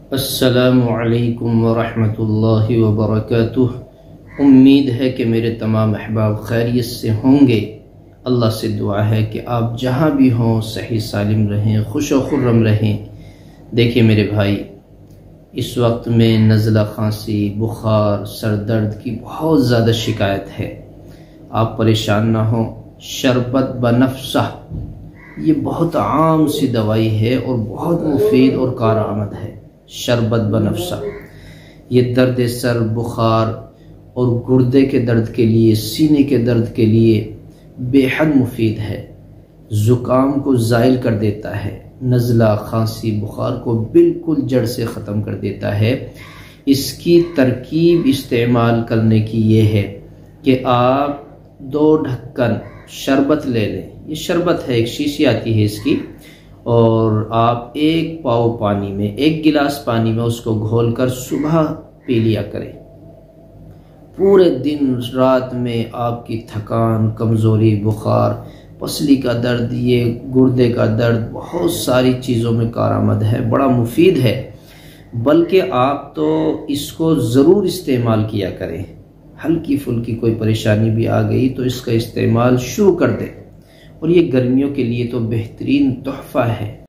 अस्सलामु अलैकुम वरहमतुल्लाहि वबरकातुह। उम्मीद है कि मेरे तमाम अहबाब खैरियत से होंगे। अल्लाह से दुआ है कि आप जहाँ भी हों सही सालिम रहें, खुश व खुर्रम रहें। देखिए मेरे भाई, इस वक्त में नज़ला, खांसी, बुखार, सर दर्द की बहुत ज़्यादा शिकायत है। आप परेशान ना हो। शरबत बनफ़सा ये बहुत आम सी दवाई है और बहुत मुफीद और कारआमद है। शरबत बनफ़सा ये दर्द सर, बुखार और गुर्दे के दर्द के लिए, सीने के दर्द के लिए बेहद मुफीद है। ज़ुकाम को ज़ाइल कर देता है, नज़ला, खांसी, बुखार को बिल्कुल जड़ से ख़त्म कर देता है। इसकी तरकीब इस्तेमाल करने की ये है कि आप 2 ढक्कन शरबत ले लें। ये शरबत है, एक शीशी आती है इसकी, और आप 1 पाव पानी में, 1 गिलास पानी में उसको घोलकर सुबह पी लिया करें। पूरे दिन रात में आपकी थकान, कमज़ोरी, बुखार, पसली का दर्द, ये गुर्दे का दर्द, बहुत सारी चीज़ों में कारआमद है, बड़ा मुफीद है। बल्कि आप तो इसको ज़रूर इस्तेमाल किया करें। हल्की फुल्की कोई परेशानी भी आ गई तो इसका इस्तेमाल शुरू कर दें। और ये गर्मियों के लिए तो बेहतरीन तोहफ़ा है।